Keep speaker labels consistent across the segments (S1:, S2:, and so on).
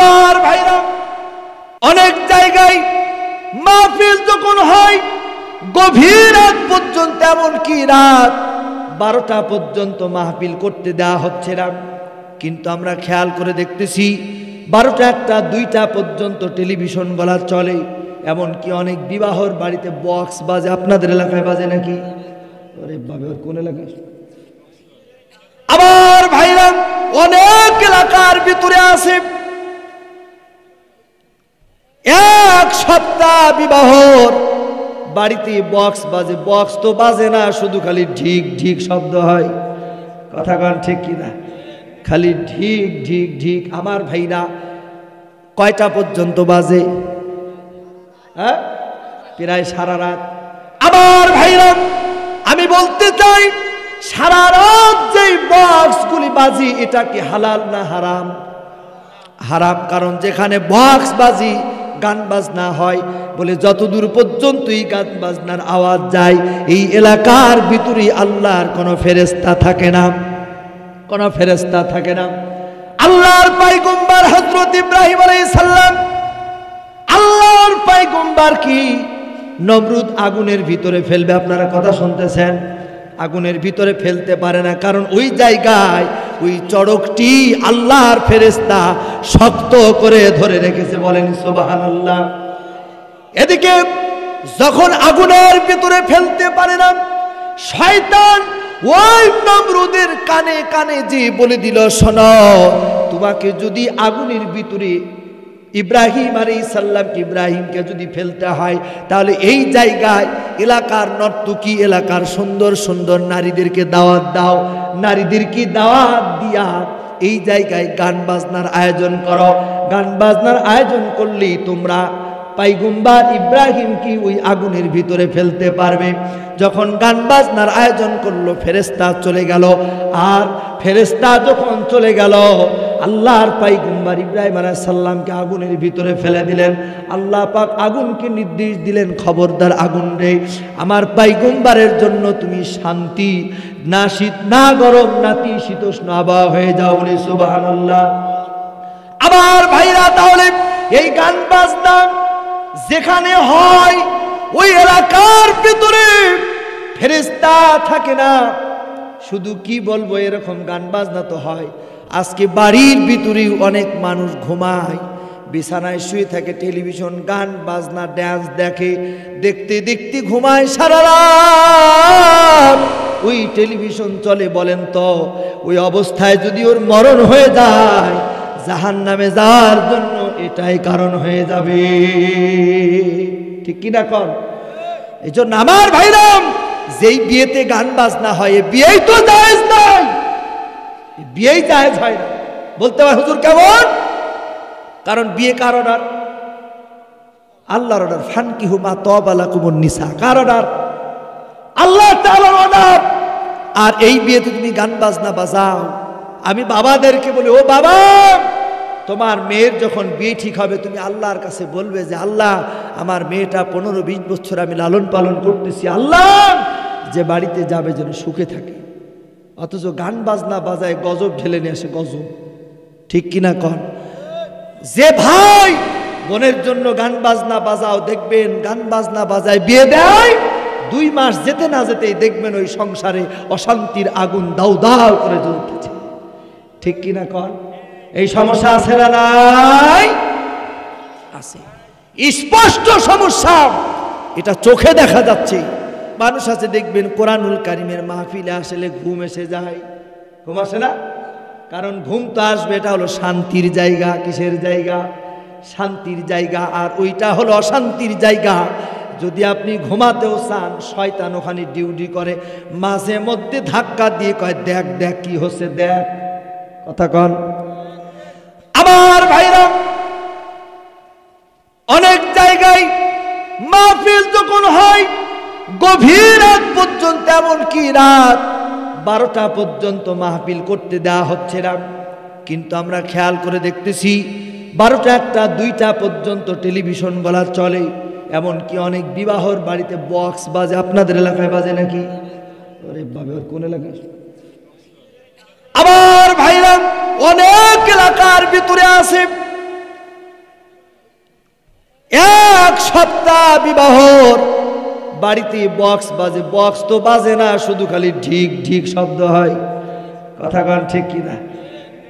S1: আমার ভাইরা, অনেক জায়গায় মাহফিল যখন হয় গভীর রাত পর্যন্ত, এমনকি রাত 12টা পর্যন্ত মাহফিল করতে দেওয়া হচ্ছে না। কিন্তু আমরা খেয়াল করে দেখতেছি 12টা, 1টা, 2টা পর্যন্ত টেলিভিশন গলা চলে। এমনকি অনেক বিবাহর বাড়িতে বক্স বাজে। আপনাদের এলাকায় বাজে নাকি? আরে বাবা, কোন এলাকায়? আমার ভাইরা, অনেক এলাকার ভিতরে আছে 1 সপ্তাহ বিবাহর বাড়িতে বক্স বাজে। বক্স তো বাজে না, শুধু খালি ঢিক ঢিক শব্দ হয়। কথা কান ঠিক কিনা? খালি ঢিক ঢিক ঢিক। আমার ভাইরা, কয়টা পর্যন্ত বাজে? হ্যাঁ, প্রায় সারা রাত। আমার ভাইরা, আমি বলতে চাই সারা রাত যে বক্সগুলি বাজি, এটা কি হালাল না হারাম? হারাম। কারণ যেখানে বক্স বাজি, গান বাজনা হয়, বলে যতদূর পর্যন্ত এই গান বাজনার আওয়াজ যায়, এই এলাকার ভিতরে আল্লাহর কোনো ফেরেশতা থাকে না, কোনো ফেরেশতা থাকে না। আল্লাহর পয়গম্বর হযরত ইব্রাহিম আলাইহিস সালাম, আল্লাহর পয়গম্বর কি নমরুদ আগুনের ভিতরে ফেলবে? আপনারা কথা শুনতেছেন? আগুনের ভিতরে ফেলতে পারে না, কারণ ওই জায়গায় ওই চড়কটি আল্লাহর ফেরেশতা শক্ত করে ধরে রেখেছে। বলেন সুবহানাল্লাহ। এদিকে যখন আগুনের ভিতরে ফেলতে পারে না, শয়তান ওই নমরুদের কানে কানে যে বলে দিল, শোনো, তোমাকে যদি আগুনের ভিতরে ইব্রাহিম আলাইহিস সালামকে, ইব্রাহিমকে যদি ফেলতে হয়, তাহলে এই জায়গায় এলাকার নর্তকী, এলাকার সুন্দর সুন্দর নারীদেরকে দাওয়াত দাও। নারীদেরকে দাওয়াত দিয়া এই জায়গায় গান বাজনার আয়োজন করো। গান বাজনার আয়োজন করলেই তোমরা পয়গম্বর ইব্রাহিমকে ওই আগুনের ভিতরে ফেলতে পারবে। যখন গান বাজনার আয়োজন করলো, ফেরেশতা চলে গেল। আর ফেরেশতা যখন চলে গেল, আল্লাহর পয়গম্বর ইব্রাহিম আলাইহিস সালামকে আগুনের ভিতরে ফেলে দিলেন। আল্লাহ পাক আগুনকে নির্দেশ দিলেন, খবরদার আগুন রে, আমার পয়গম্বরের জন্য তুমি শান্তি, না শীত না গরম না শীতোষ্ণ আবহাওয়া হয়ে যাও। বলে সুবহানাল্লাহ। আমার ভাইরা, তাহলে এই গান বাজনা যেখানে হয় ওই এলাকার ভিতরে ফেরেশতা থাকে না। শুধু কি বলবো, এরকম গান বাজনা তো হয়। আজকে বাড়ির ভিতরে অনেক মানুষ ঘুমায়, বিছানায় শুয়ে থাকে, টেলিভিশন গান বাজনা ড্যান্স দেখে, দেখতে দেখতে ঘুমায় সারা রাত। ওই টেলিভিশন চলে। বলেন তো, ওই অবস্থায় যদি ওর মরণ হয়ে যায়, জাহান্নামে যাওয়ার জন্য এটাই কারণ হয়ে যাবে। ঠিক কিনা কন? এই জন্য আমার ভাইরাম, যেই বিয়েতে গান বাজনা হয়, বিয়েই তো জায়েজ নাই, বিয়েই জায়েজ হয় না। বলতে হয় হুজুর কেমন? কারণ বিয়ে কার অর্ডার? আল্লাহর অর্ডার। ফানকিহু মা তাবা লাকুমুন নিসা, কার অর্ডার? আল্লাহ তাআলার অর্ডার। আর এই বিয়েতে তুমি গান বাজনা বাজাও। আমি বাবাদেরকে বলি, ও বাবা, তোমার মেয়ের যখন বিয়ে ঠিক হবে, তুমি আল্লাহর কাছে বলবে যে আল্লাহ, আমার মেয়েটা 15-20 বছর আমি লালন পালন করতেছি, আল্লাহ যে বাড়িতে যাবে যেন সুখে থাকে। অথচ গান বাজনা বাজায় গজব ঢেলে নিয়ে আসে, গজব। ঠিক কিনা কন? যে ভাই বোনের জন্য গান বাজনা বাজাও, দেখবেন গান বাজনা বাজায় বিয়ে দেয়, 2 মাস যেতে না যেতেই দেখবেন ওই সংসারে অশান্তির আগুন দাউ দাউ করে জ্বলতেছে। ঠিক কিনা কন? এই সমস্যা আছে না নাই? আছে, স্পষ্ট সমস্যা। এটা চোখে দেখা যাচ্ছে। মানুষ আছে দেখবেন কোরআনুল কারিমের মাহফিলে আসলে ঘুম এসে যায়। ঘুম আসে না? কারণ ঘুম তো আসবে। এটা হলো শান্তির জায়গা। কিসের জায়গা? শান্তির জায়গা। আর ওইটা হলো অশান্তির জায়গা। যদি আপনি ঘুমাতেও চান, শয়তান ওখানে ডিউটি করে, মাঝে মধ্যে ধাক্কা দিয়ে কয়, দেখ দেখ কি হচ্ছে, দেখ। কথা কন? আমার ভাইরা, অনেক জায়গায় মাহফিল যখন হয় গভীর রাত পর্যন্ত, এমনকি রাত 12টা পর্যন্ত মাহফিল করতে দেওয়া হচ্ছে না। কিন্তু আমরা খেয়াল করে দেখতেছি 12টা, 1টা, 2টা পর্যন্ত টেলিভিশন গলা চলে। এমনকি অনেক বিবাহর বাড়িতে বক্স বাজে। আপনাদের এলাকায় বাজে নাকি? আরে বাবা, কোন এলাকায়? আমার ভাইরা, অনেক এলাকার ভিতরে আছে এক সপ্তাহ বিবাহর বাড়িতে বক্স বাজে, বক্স তো বাজে না, শুধু খালি ঢিক ঢিক শব্দ হয়। কথা কন ঠিক কিনা?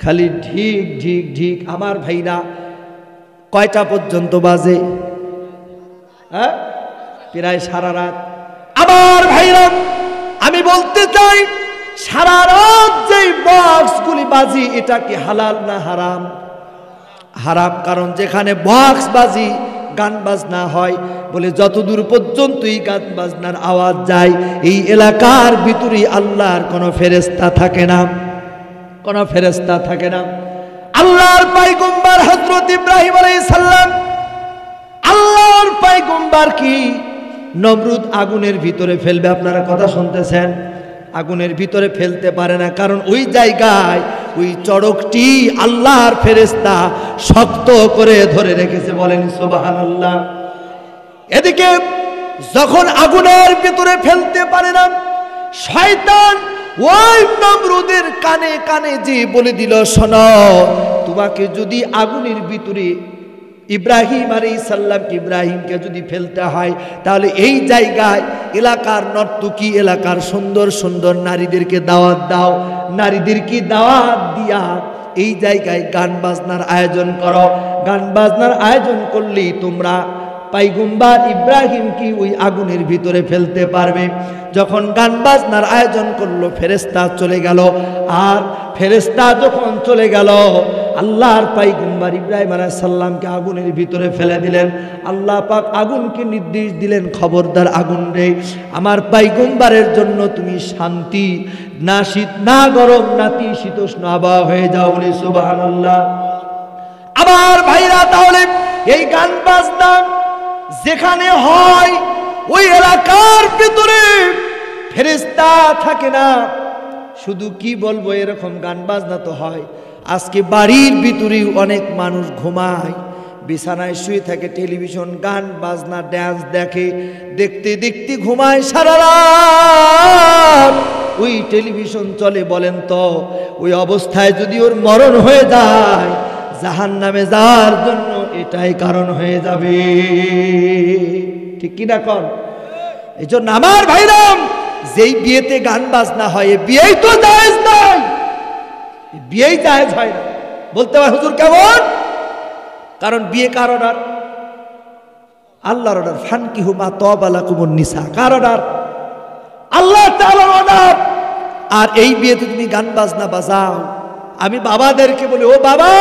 S1: খালি ঢিক ঢিক ঢিক। আমার ভাইরা কয়টা পর্যন্ত বাজে? হ্যাঁ, প্রায় সারা রাত। আমার ভাইরা আমি বলতে চাই, সারা রাত যেই বক্সগুলি বাজি, এটা কি হালাল না হারাম? হারাম। কারণ যেখানে বক্স বাজি গান বাজনা হয়, বলে যতদূর পর্যন্ত এই গান বাজনার আওয়াজ যায়, এই এলাকার ভিতরে আল্লাহর কোনো ফেরেশতা থাকে না, কোনো ফেরেশতা থাকে না। আল্লাহর পয়গম্বর হযরত ইব্রাহিম আলাইহিস সালাম, আল্লাহর পয়গম্বর কি নমরুদ আগুনের ভিতরে ফেলবে, আপনারা কথা শুনতেছেন, আগুনের ভিতরে ফেলতে পারে না। কারণ ওই জায়গায় ওই চড়কটি আল্লাহর ফেরেশতা শক্ত করে ধরে রেখেছে। বলেন সুবহানাল্লাহ। এদিকে যখন আগুনের ভিতরে ফেলতে পারে না, শয়তান ওই নমরুদের কানে কানে যে বলে দিল, শোনো, তোমাকে যদি আগুনের ভিতরে ইব্রাহিম আলাইহিস সালামকে, ইব্রাহিমকে যদি ফেলতে হয়, তাহলে এই জায়গায় এলাকার নর্তকী, এলাকার সুন্দর সুন্দর নারীদেরকে দাওয়াত দাও, নারীদেরকে দাওয়াত দিয়া এই জায়গায় গান বাজনার আয়োজন করো। গান বাজনার আয়োজন করলেই তোমরা পয়গম্বর ইব্রাহিমকে ওই আগুনের ভিতরে ফেলতে পারবে। যখন গান বাজনার আয়োজন করলো, ফেরেশতা চলে গেল। আর ফেরেশতা যখন চলে গেল, আল্লাহর পয়গম্বর ইব্রাহিম আলাইহিস সালামকে আগুনের ভিতরে ফেলে দিলেন। আল্লাহ পাক আগুনকে নির্দেশ দিলেন, খবরদার আগুন রে, আমার পয়গম্বরের জন্য তুমি শান্তি, না শীত না গরম না শীতোষ্ণ আবহাওয়া হয়ে যাও। বলে সুবহানাল্লাহ। আমার ভাইরা, তাহলে এই গান বাজনা যেখানে হয়, ওই এলাকার ভিতরে ফেরেশতা থাকে না। শুধু কি বলবো, এরকম গান বাজনা তো হয়। আজকে বাড়ির ভিতরে অনেক মানুষ ঘুমায়, বিছানায় শুয়ে থাকে, টেলিভিশন গান বাজনা ড্যান্স দেখে, দেখতে দেখতে ঘুমায় সারা রাত। ওই টেলিভিশন চলে। বলেন তো, ওই অবস্থায় যদি ওর মরণ হয়ে যায়, জাহান্নামে যাওয়ার জন্য এটাই কারণ হয়ে যাবে। ঠিক কিনা কন? এই জন্য আমার ভাইরাম, যেই বিয়েতে গান বাজনা হয়, বিয়েই তো জায়েজ নাই, বিয়েই জায়েজ হয় না। বলতে পারে হুজুর কেমন? কারণ বিয়ে কার অর্ডার? আল্লাহর অর্ডার। ফানকিহু মা তাবা লাকুমুন নিসা, কার অর্ডার? আল্লাহ তাআলার অর্ডার। আর এই বিয়েতে তুমি গান বাজনা বাজাও। আমি বাবাদেরকে বলি, ও বাবা,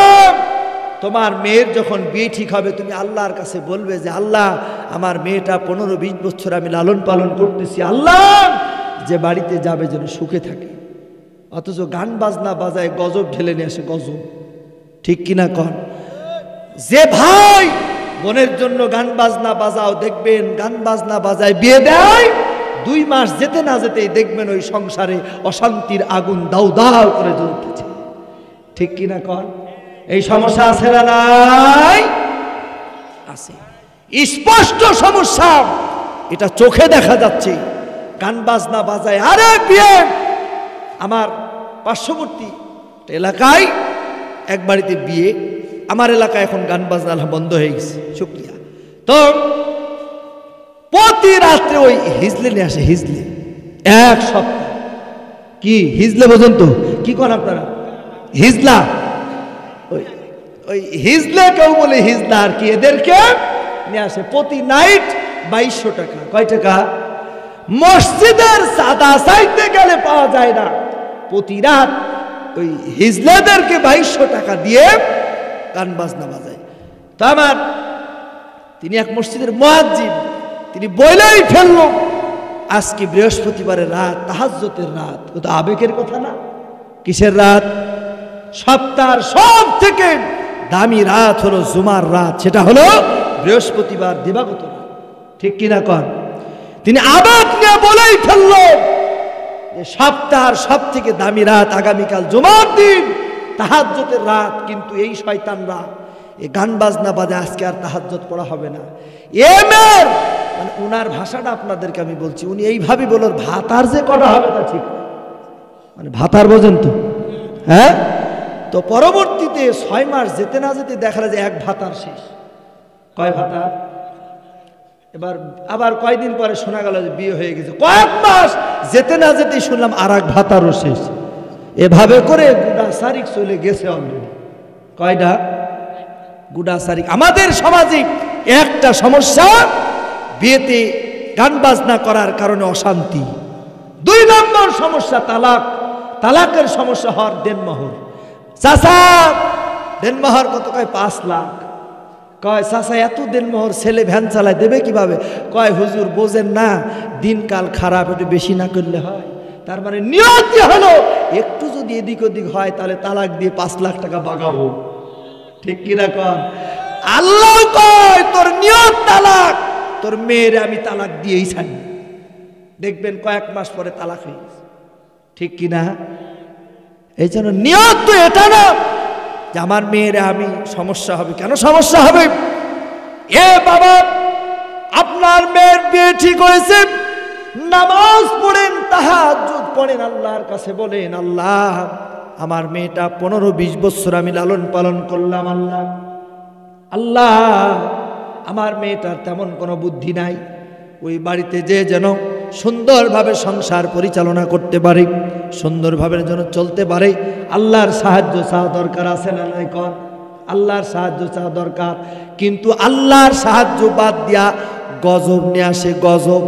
S1: তোমার মেয়ের যখন বিয়ে ঠিক হবে, তুমি আল্লাহর কাছে বলবে যে, আল্লাহ, আমার মেয়েটা 15-20 বছর আমি লালন পালন করতেছি, আল্লাহ যে বাড়িতে যাবে যেন সুখে থাকে। অথচ গান বাজনা বাজায় গজব ঢেলে নিয়ে আসে, গজব। ঠিক কিনা কন? যে ভাই বোনের জন্য গান বাজনা বাজাও, দেখবেন গান বাজনা বাজায় বিয়ে দেয়, 2 মাস যেতে না যেতেই দেখবেন ওই সংসারে অশান্তির আগুন দাউ দাউ করে জ্বলতেছে। ঠিক কিনা কন? এই সমস্যা আছে না নাই? আছে, স্পষ্ট সমস্যা, এটা চোখে দেখা যাচ্ছে। গান বাজনা বাজায়। আরে বিয়ে, আমার পার্শ্ববর্তী এলাকায় এক বাড়িতে বিয়ে, আমার এলাকায় এখন গান বাজনা বন্ধ হয়ে গেছে, শুকরিয়া। তো প্রতি রাত্রে ওই হিজলে নিয়ে আসে, হিজলে। এক সপ্তাহ কি হিজলে বোঝেন তো? কি করেন আপনারা? হিজলা, ওই হিজলে কেউ বলে হিজলা আর কি, এদেরকে নিয়ে আসে প্রতি নাইট 2200 টাকা। কয় টাকা? মসজিদের সাদা চাইতে গেলে পাওয়া যায় না। প্রতি রাত ওই হিজলাদেরকে 2200 টাকা দিয়ে গান বাজনা বাজায়। তো আমার তিনি এক মসজিদের মুয়াজ্জিন, তিনি বলেই ফেলল, আজকে বৃহস্পতিবারের রাত, তাহাজ্জুদের রাত। ও তো আবেগের কথা না। কিসের রাত? সপ্তাহের সব থেকে দামি রাত হলো জুমার রাত, সেটা হলো বৃহস্পতিবার দিবাগত রাত। ঠিক কিনা কন? তিনি আবেগ নিয়ে বলেই ফেলল যে সপ্তাহের সব থেকে দামি রাত আগামীকাল জুমার দিন, তাহাজ্জুদের রাত। কিন্তু এই শয়তানরা এই গান বাজনা বাজে, আজকে আর তাহাজ্জুদ পড়া হবে না। এমের মানে ওনার ভাষাটা আপনাদেরকে আমি বলছি, উনি এইভাবে বলল, ভাতার যে কটা হবে তা ঠিক, মানে ভাতার বোঝেন তো? হ্যাঁ। তো পরবর্তীতে 6 মাস যেতে না যেতে দেখা যায় এক ভাতার শেষ। কয় ভাতার? এবার আবার কয়দিন পরে শোনা গেল যে বিয়ে হয়ে গেছে। কয়েক মাস যেতে না যেতেই শুনলাম আর এক ভাতারও শেষ। এভাবে করে গুডা সারিক চলে গেছে অলরেডি। কয়টা গুডা সারিক। আমাদের সমাজে একটা সমস্যা, বিয়েতে গান বাজনা করার কারণে অশান্তি। 2 নম্বর সমস্যা তালাক। তালাকের সমস্যা হওয়ার দেনমোহর। চাচা দেনমোহর কত? কয় 5 লাখ। কয় চাচা এত দেনমোহর ছেলে ভ্যান চালায় দেবে কিভাবে? কয় হুজুর বোঝেন না, দিনকাল খারাপ, একটু বেশি না করলে হয়। তার মানে নিয়তি হলো একটু যদি এদিক ওদিক হয় তাহলে তালাক দিয়ে 5 লাখ টাকা বাগাবো। ঠিক কিনা কন? আল্লাহ কয় তোর নিয়ত তালাক, তোর মেয়ের আমি তালাক দিয়েই ছাড়ি। দেখবেন কয়েক মাস পরে তালাক হয়ে গেছে। ঠিক কিনা? এই জন্য নিয়ত তো এটা না যে আমার মেয়ের আমি সমস্যা হবে। কেন সমস্যা হবে? এ বাবা, আপনার মেয়ের বিয়ে ঠিক হয়েছে, নামাজ পড়েন, তাহাজ্জুদ পড়েন, আল্লাহর কাছে বলেন আল্লাহ আমার মেয়েটা 15-20 বছর আমি লালন পালন করলাম, আল্লাহ আল্লাহ আমার মেয়েটার তেমন কোনো বুদ্ধি নাই, ওই বাড়িতে যে যেন সুন্দরভাবে সংসার পরিচালনা করতে পারে, সুন্দরভাবে যেন চলতে পারে। আল্লাহর সাহায্য চাওয়া দরকার আছে না নাই কন? আল্লাহর সাহায্য চাওয়া দরকার। কিন্তু আল্লাহর সাহায্য বাদ দিয়া গজব নিয়ে আসে, গজব।